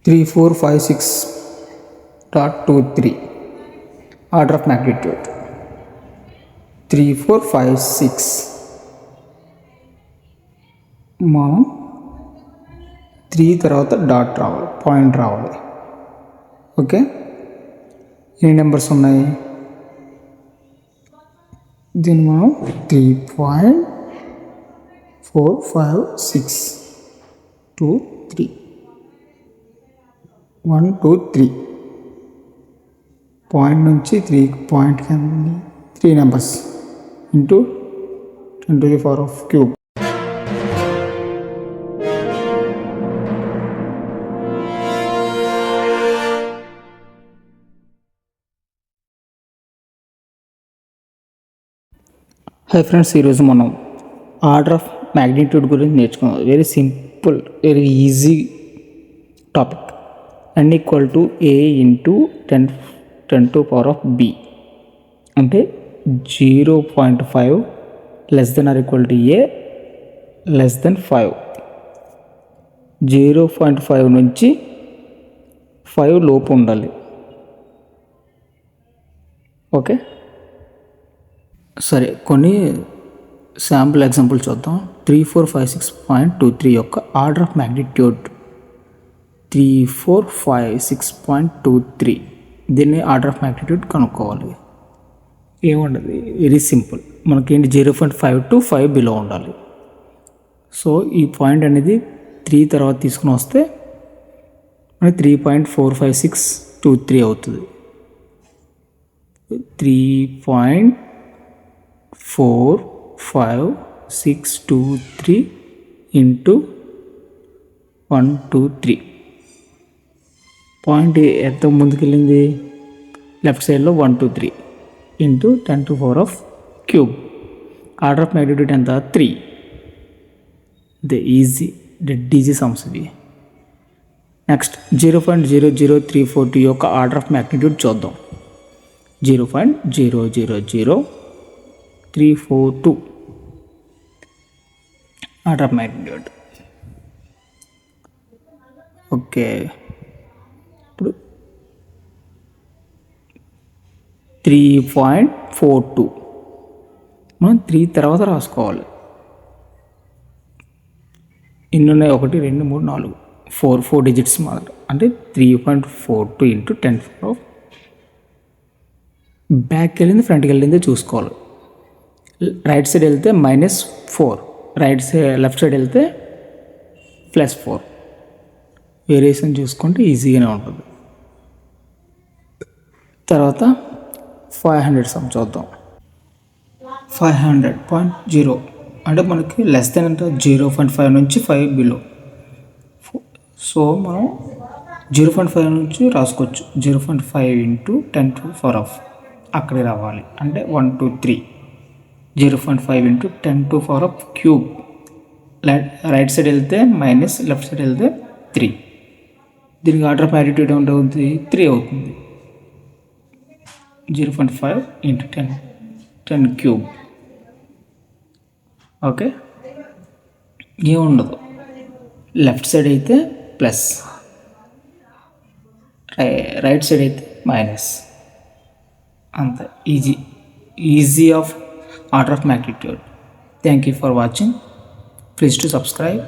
3456.23 order of magnitude 3456 మనం 3 తర్వాత dot రావాలి, పాయింట్ రావాలి. ఓకే, ఎన్ని నెంబర్స్ ఉన్నాయి? దీన్ని మనం 3.45623 1 2 3 పాయింట్ నుంచి 3 point 3 numbers into 10 to the power of cube. Hi friends, ఈరోజు మనం ఆర్డర్ ఆఫ్ మ్యాగ్నిట్యూడ్ గురించి నేర్చుకున్నాం. Very simple, very easy topic. n equal to a into 10 to power of b అంటే 0.5 less than or equal to a less than 5. 0.5 నుంచి 5 లోపు ఉండాలి. Okay, సరే, కొన్ని శాంపుల్ ఎగ్జాంపుల్ చూద్దాం. 3456.23 యొక్క ఆర్డర్ ఆఫ్ మ్యాగ్నిట్యూడ్ 3456.23. దీన్ని ఆర్డర్ ఆఫ్ మ్యాగ్నిట్యూడ్ కనుక్కోవాలి. ఏముండదు, వెరీ సింపుల్. మనకేంటి 0.5 to 5 బిలో ఉండాలి. సో ఈ పాయింట్ అనేది 3 తర్వాత తీసుకుని వస్తే మనకి 3.45623 అవుతుంది. 3.45623 ఇంటూ 1 2 3. పాయింట్ ఎంత ముందుకెళ్ళింది? లెఫ్ట్ సైడ్లో 1 2 3 into 10 to power of cube. Order of magnitude ఎంత? 3. డెడ్ ఈజీ సమ్స్ ఇవి. నెక్స్ట్ 0.00342 యొక్క ఆర్డర్ ఆఫ్ మ్యాగ్నిట్యూడ్ చూద్దాం. 0.000342 ఆర్డర్ ఆఫ్ మ్యాగ్నిట్యూడ్. ఓకే, ఇప్పుడు 3.42 మనం 3 తర్వాత రాసుకోవాలి. ఎన్ని ఉన్నాయి? 1 2 3 4 4 డిజిట్స్ మాత్రం. అంటే 3.42 ఇంటూ 10 power of బ్యాక్కి వెళ్ళింది ఫ్రంట్కి వెళ్ళింది చూసుకోవాలి. రైట్ సైడ్ వెళ్తే -4, లెఫ్ట్ సైడ్ వెళ్తే +4. వేరియేషన్ చూసుకుంటే ఈజీగానే ఉంటుంది. తర్వాత 500 సమ్ చూద్దాం. 500.0 అంటే మనకి లెస్ దెన్ అంటే 0.5 నుంచి 5 బిలో. సో మనం 0.5 నుంచి రాసుకోవచ్చు. 0.5 into 10 to the power of అక్కడే రావాలి. అంటే 1 2 3. 0.5 into 10 to the power of cube. Right side వెళ్తే మైనస్, లెఫ్ట్ సైడ్ వెళ్తే 3. దీనికి ఆర్డర్ ఆఫ్ మ్యాగ్నిట్యూడ్ ఎంత అవుతుంది? 3 అవుతుంది. 0.5 ఇంటూ 10 క్యూబ్. ఓకే, ఏముండదు. లెఫ్ట్ సైడ్ అయితే ప్లస్, రైట్ సైడ్ అయితే మైనస్. అంత easy of order of magnitude. Thank you for watching. Please to subscribe.